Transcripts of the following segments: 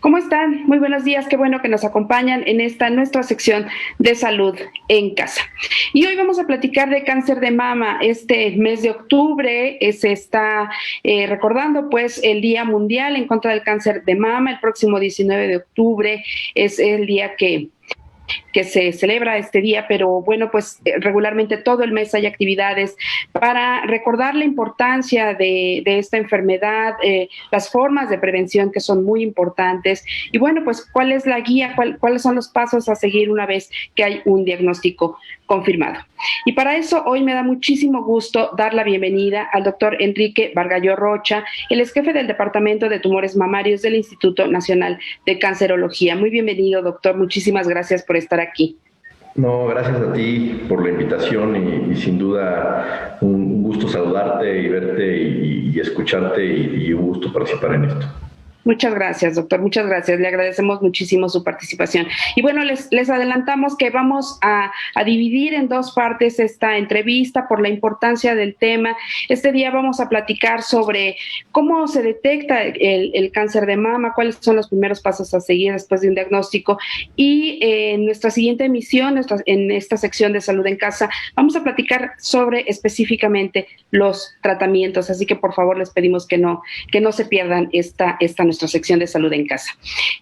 ¿Cómo están? Muy buenos días, qué bueno que nos acompañan en esta nuestra sección de salud en casa. Y hoy vamos a platicar de cáncer de mama. Este mes de octubre se está recordando pues el Día Mundial en contra del cáncer de mama. El próximo 19 de octubre es el día que se celebra este día, pero bueno, pues regularmente todo el mes hay actividades para recordar la importancia de esta enfermedad, las formas de prevención que son muy importantes y bueno, pues cuál es la guía, cuáles son los pasos a seguir una vez que hay un diagnóstico confirmado. Y para eso hoy me da muchísimo gusto dar la bienvenida al doctor Enrique Bargalló Rocha, él es jefe del Departamento de Tumores Mamarios del Instituto Nacional de Cancerología. Muy bienvenido, doctor, muchísimas gracias por estar aquí. No, gracias a ti por la invitación y sin duda un gusto saludarte y verte y escucharte y un gusto participar en esto. Muchas gracias, doctor. Muchas gracias. Le agradecemos muchísimo su participación. Y bueno, les adelantamos que vamos a dividir en dos partes esta entrevista por la importancia del tema. Este día vamos a platicar sobre cómo se detecta el cáncer de mama, cuáles son los primeros pasos a seguir después de un diagnóstico. Y en nuestra siguiente emisión, en esta sección de Salud en Casa, vamos a platicar sobre específicamente los tratamientos. Así que por favor les pedimos que no se pierdan esta nuestra sección de Salud en Casa.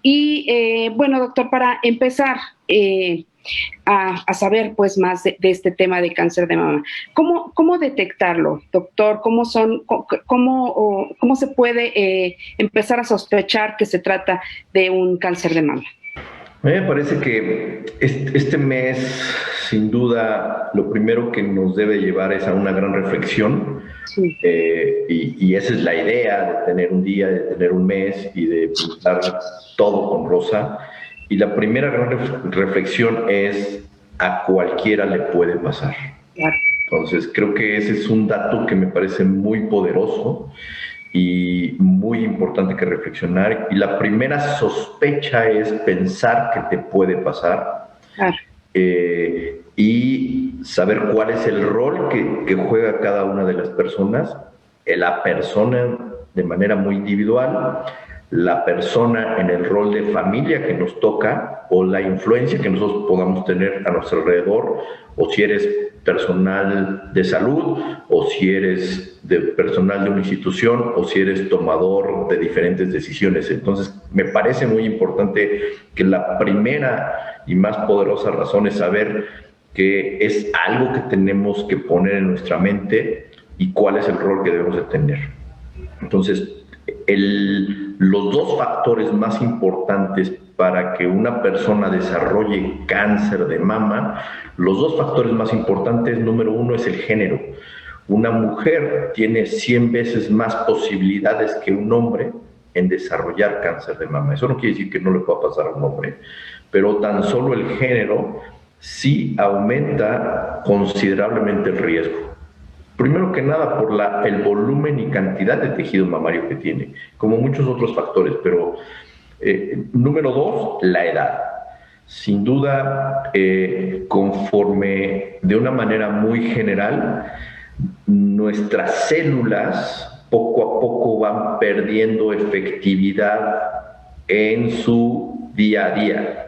Y bueno, doctor, para empezar a saber pues más de este tema de cáncer de mama, ¿cómo detectarlo, doctor? ¿Cómo se puede empezar a sospechar que se trata de un cáncer de mama? A mí me parece que este mes, sin duda, lo primero que nos debe llevar es a una gran reflexión. Sí. Y esa es la idea de tener un día, de tener un mes y de pintar todo con rosa. Y la primera gran reflexión es: a cualquiera le puede pasar. Claro. Entonces, creo que ese es un dato que me parece muy poderoso y muy importante que reflexionar. Y la primera sospecha es pensar que te puede pasar. Claro. Y saber cuál es el rol que juega cada una de las personas, la persona de manera muy individual, la persona en el rol de familia que nos toca o la influencia que nosotros podamos tener a nuestro alrededor, o si eres personal de salud, o si eres personal de una institución, o si eres tomador de diferentes decisiones. Entonces, me parece muy importante que la primera y más poderosa razón es saber que es algo que tenemos que poner en nuestra mente y cuál es el rol que debemos de tener. Entonces, los dos factores más importantes para que una persona desarrolle cáncer de mama, los dos factores más importantes, número uno, es el género. Una mujer tiene 100 veces más posibilidades que un hombre en desarrollar cáncer de mama. Eso no quiere decir que no le pueda pasar a un hombre, pero tan solo el género sí aumenta considerablemente el riesgo. Primero que nada por el volumen y cantidad de tejido mamario que tiene, como muchos otros factores, pero número dos, la edad. Sin duda, conforme de una manera muy general, nuestras células poco a poco van perdiendo efectividad en su día a día.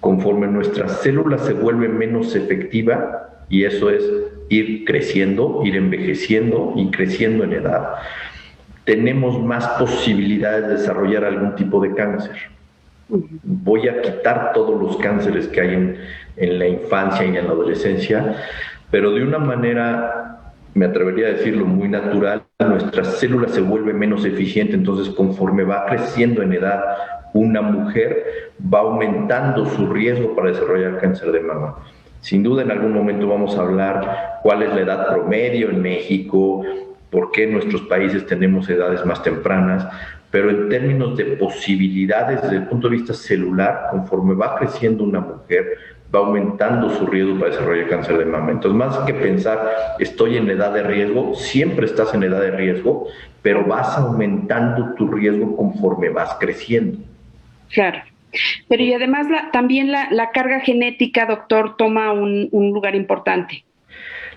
Conforme nuestras células se vuelven menos efectivas, y eso es ir creciendo, ir envejeciendo y creciendo en edad, tenemos más posibilidades de desarrollar algún tipo de cáncer. Voy a quitar todos los cánceres que hay en la infancia y en la adolescencia, pero de una manera, me atrevería a decirlo, muy natural, nuestra célula se vuelve menos eficiente. Entonces, conforme va creciendo en edad una mujer, va aumentando su riesgo para desarrollar cáncer de mama. Sin duda, en algún momento vamos a hablar cuál es la edad promedio en México, por qué en nuestros países tenemos edades más tempranas, pero en términos de posibilidades desde el punto de vista celular, conforme va creciendo una mujer, va aumentando su riesgo para desarrollar cáncer de mama. Entonces, más que pensar, estoy en edad de riesgo, siempre estás en edad de riesgo, pero vas aumentando tu riesgo conforme vas creciendo. Claro. Pero y además también la carga genética, doctor, toma un lugar importante.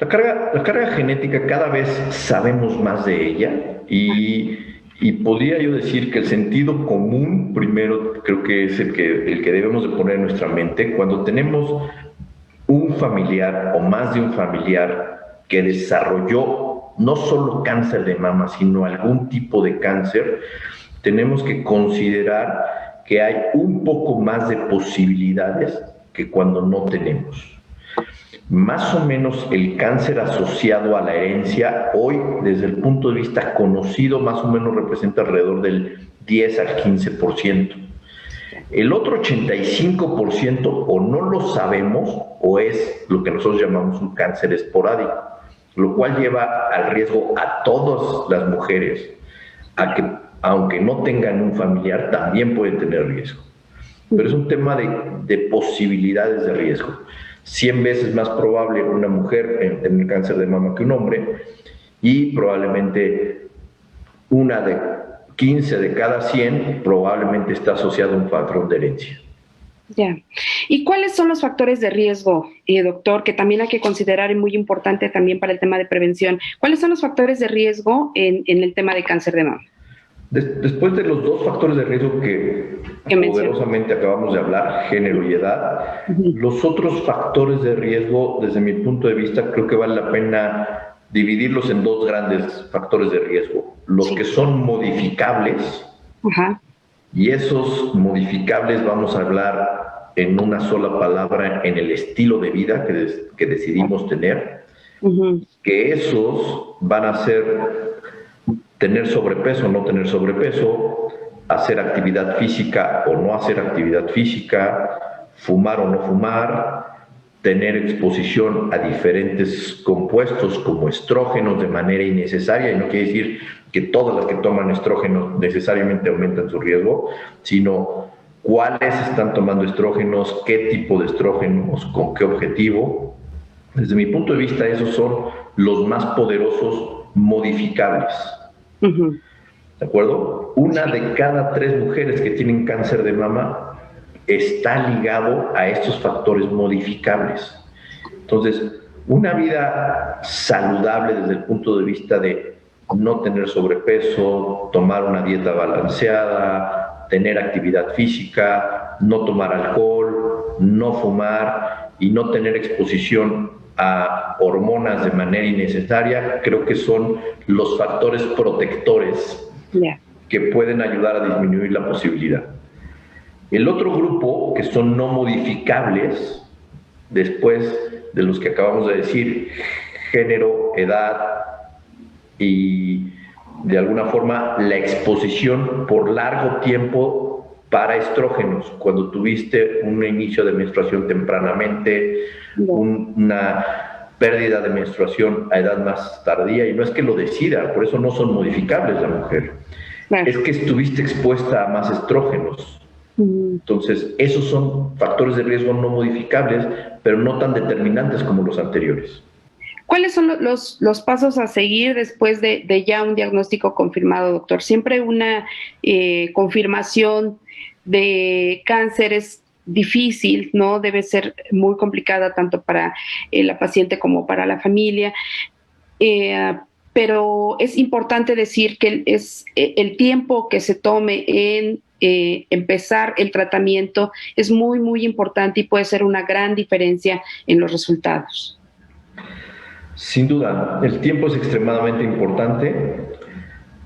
La carga genética, cada vez sabemos más de ella y Y podría yo decir que el sentido común, primero, creo que es el que debemos de poner en nuestra mente. Cuando tenemos un familiar o más de un familiar que desarrolló no solo cáncer de mama, sino algún tipo de cáncer, tenemos que considerar que hay un poco más de posibilidades que cuando no tenemos. Más o menos el cáncer asociado a la herencia, hoy desde el punto de vista conocido, más o menos representa alrededor del 10 al 15%. El otro 85% o no lo sabemos o es lo que nosotros llamamos un cáncer esporádico, lo cual lleva al riesgo a todas las mujeres a que, aunque no tengan un familiar, también pueden tener riesgo. Pero es un tema de posibilidades de riesgo. 100 veces más probable una mujer en tener cáncer de mama que un hombre, y probablemente una de 15 de cada 100 probablemente está asociado a un patrón de herencia. Ya. ¿Y cuáles son los factores de riesgo, doctor, que también hay que considerar y muy importante también para el tema de prevención? ¿Cuáles son los factores de riesgo en el tema de cáncer de mama? Después de los dos factores de riesgo que poderosamente acabamos de hablar, género y edad, los otros factores de riesgo, desde mi punto de vista, creo que vale la pena dividirlos en dos grandes factores de riesgo. Los que son modificables, y esos modificables vamos a hablar en una sola palabra, en el estilo de vida que decidimos tener, que esos van a ser tener sobrepeso o no tener sobrepeso, hacer actividad física o no hacer actividad física, fumar o no fumar, tener exposición a diferentes compuestos como estrógenos de manera innecesaria, y no quiere decir que todas las que toman estrógenos necesariamente aumentan su riesgo, sino cuáles están tomando estrógenos, qué tipo de estrógenos, con qué objetivo. Desde mi punto de vista, esos son los más poderosos modificables. ¿De acuerdo? Una de cada 3 mujeres que tienen cáncer de mama está ligado a estos factores modificables. Entonces, una vida saludable desde el punto de vista de no tener sobrepeso, tomar una dieta balanceada, tener actividad física, no tomar alcohol, no fumar y no tener exposición a hormonas de manera innecesaria, creo que son los factores protectores que pueden ayudar a disminuir la posibilidad. El otro grupo, que son no modificables, después de los que acabamos de decir, género, edad y de alguna forma la exposición por largo tiempo para estrógenos, cuando tuviste un inicio de menstruación tempranamente, una pérdida de menstruación a edad más tardía, y no es que lo decida, por eso no son modificables la mujer, es que estuviste expuesta a más estrógenos. Entonces, esos son factores de riesgo no modificables, pero no tan determinantes como los anteriores. ¿Cuáles son los pasos a seguir después de ya un diagnóstico confirmado, doctor? Siempre una confirmación de cáncer es difícil, ¿no? Debe ser muy complicada tanto para la paciente como para la familia. Pero es importante decir que es el tiempo que se tome en empezar el tratamiento es muy, muy importante y puede ser una gran diferencia en los resultados. Sin duda, el tiempo es extremadamente importante.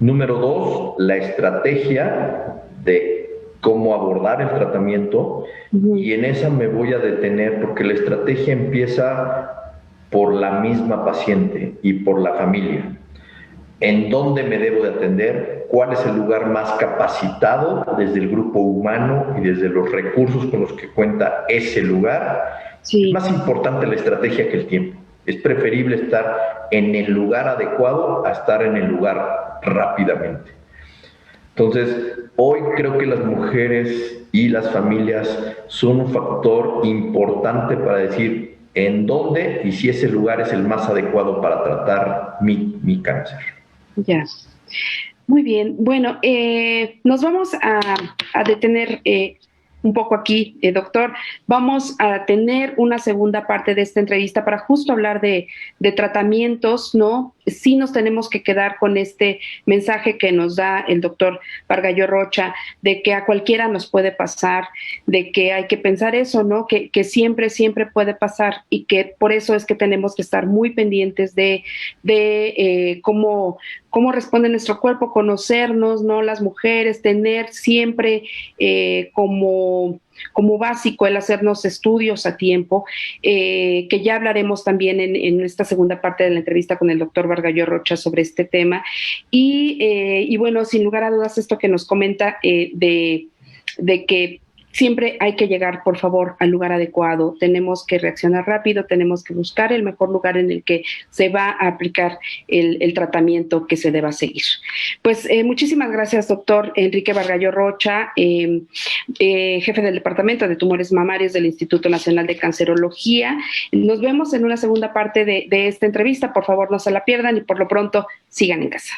Número 2, la estrategia de cómo abordar el tratamiento, y en esa me voy a detener porque la estrategia empieza por la misma paciente y por la familia. ¿En dónde me debo de atender? ¿Cuál es el lugar más capacitado desde el grupo humano y desde los recursos con los que cuenta ese lugar? Es más importante la estrategia que el tiempo. Es preferible estar en el lugar adecuado a estar en el lugar rápidamente. Entonces, hoy creo que las mujeres y las familias son un factor importante para decir en dónde y si ese lugar es el más adecuado para tratar mi cáncer. Ya. Muy bien. Bueno, nos vamos a detener un poco aquí, doctor. Vamos a tener una segunda parte de esta entrevista para justo hablar de tratamientos, ¿no? sí nos tenemos que quedar con este mensaje que nos da el doctor Vargallo Rocha, de que a cualquiera nos puede pasar, de que hay que pensar eso, ¿no? Que siempre, siempre puede pasar, y que por eso es que tenemos que estar muy pendientes de cómo responde nuestro cuerpo, conocernos, ¿no? Las mujeres, tener siempre como básico el hacernos estudios a tiempo, que ya hablaremos también en esta segunda parte de la entrevista con el doctor Vargallo Rocha sobre este tema. Y bueno, sin lugar a dudas, esto que nos comenta de que siempre hay que llegar, por favor, al lugar adecuado. Tenemos que reaccionar rápido, tenemos que buscar el mejor lugar en el que se va a aplicar el tratamiento que se deba seguir. Pues muchísimas gracias, doctor Enrique Vargallo Rocha, jefe del Departamento de Tumores Mamarios del Instituto Nacional de Cancerología. Nos vemos en una segunda parte de esta entrevista. Por favor, no se la pierdan y por lo pronto sigan en casa.